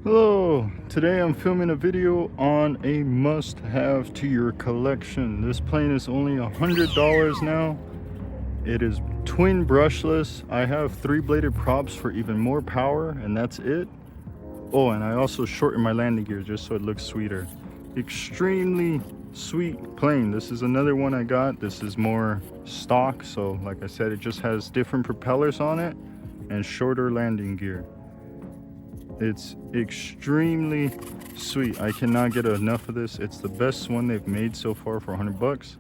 Hello, today I'm filming a video on a must-have to your collection. This plane is only $100 now. It is twin brushless. I have 3-bladed props for even more power, and that's it. Oh, and I also shortened my landing gear just so it looks sweeter. Extremely sweet plane. This is another one I got. This is more stock, so like I said, it just has different propellers on it and shorter landing gear. It's extremely sweet. I cannot get enough of this. It's the best one they've made so far for 100 bucks.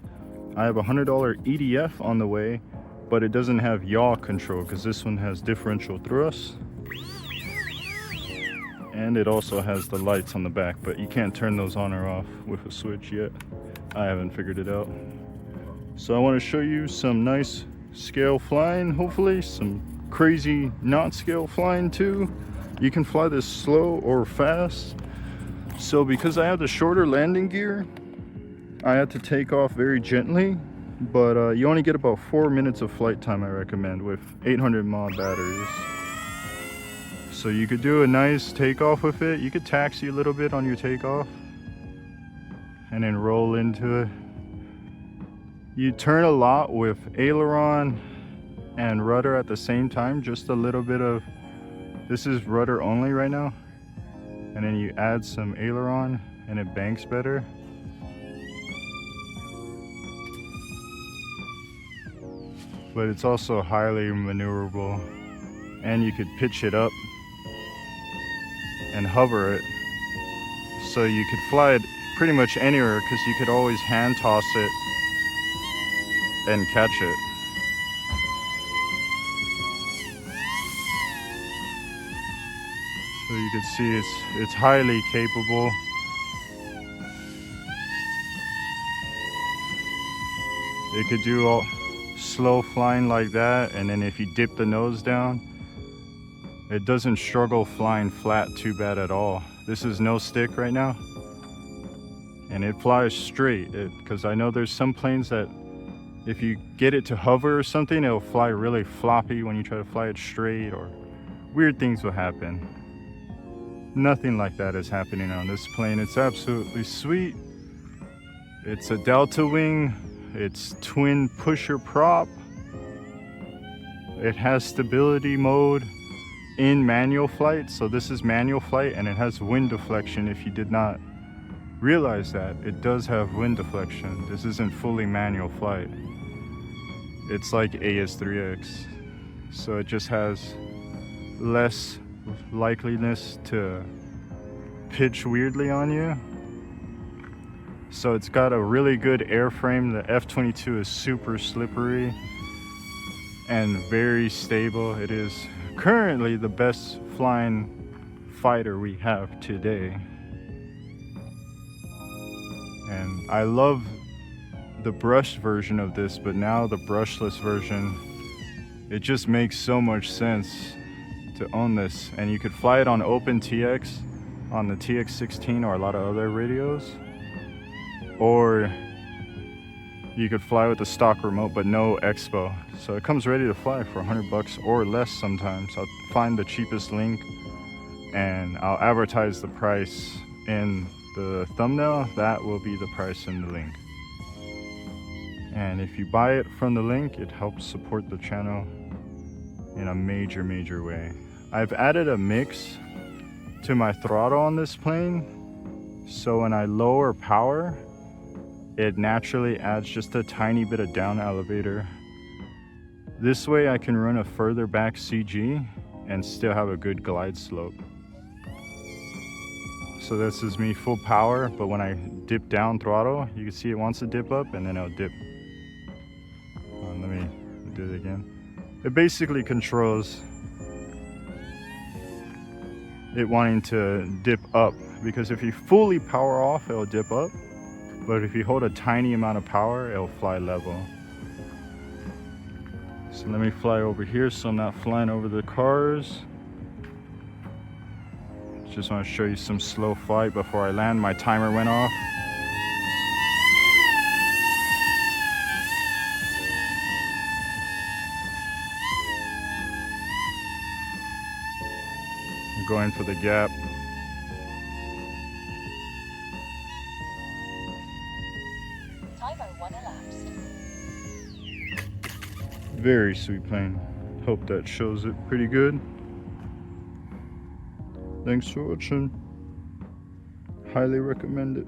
I have a $100 EDF on the way, but it doesn't have yaw control because this one has differential thrust. And it also has the lights on the back, but you can't turn those on or off with a switch yet. I haven't figured it out. So I want to show you some nice scale flying, hopefully some crazy not scale flying too. You can fly this slow or fast. So because I have the shorter landing gear, I had to take off very gently, but you only get about 4 minutes of flight time, I recommend, with 800 mAh batteries. So you could do a nice takeoff with it. You could taxi a little bit on your takeoff and then roll into it. You turn a lot with aileron and rudder at the same time, just a little bit of, this is rudder only right now, and then you add some aileron and it banks better. But it's also highly maneuverable, and you could pitch it up and hover it, so you could fly it pretty much anywhere because you could always hand toss it and catch it. So you can see it's highly capable. It could do all slow flying like that, and then if you dip the nose down, it doesn't struggle flying flat too bad at all. This is no stick right now, and it flies straight. Because I know there's some planes that if you get it to hover or something, it'll fly really floppy when you try to fly it straight, or weird things will happen. Nothing like that is happening on this plane. It's absolutely sweet. It's a delta wing. It's twin pusher prop. It has stability mode in manual flight. So this is manual flight, and it has wind deflection. If you did not realize that, it does have wind deflection. This isn't fully manual flight. It's like AS3X. So it just has less likeliness to pitch weirdly on you. So it's got a really good airframe. The F-22 is super slippery and very stable. It is currently the best flying fighter we have today. And I love the brushed version of this, but now the brushless version, it just makes so much sense to own this. And you could fly it on OpenTX, on the TX16 or a lot of other radios, or you could fly with the stock remote but no expo. So it comes ready to fly for 100 bucks or less sometimes. I'll find the cheapest link and I'll advertise the price in the thumbnail. That will be the price in the link. And if you buy it from the link, it helps support the channel in a major way. I've added a mix to my throttle on this plane, so when I lower power, it naturally adds just a tiny bit of down elevator. This way I can run a further back CG and still have a good glide slope. So this is me full power, but when I dip down throttle, you can see it wants to dip up and then it'll dip. Let me do it again. It basically controls it wanting to dip up, because if you fully power off, it'll dip up, but if you hold a tiny amount of power, it'll fly level. So let me fly over here so I'm not flying over the cars. Just want to show you some slow flight before I land. My timer went off. I'm going for the gap. 501 elapsed. Very sweet plane. Hope that shows it pretty good. Thanks for watching. Highly recommend it.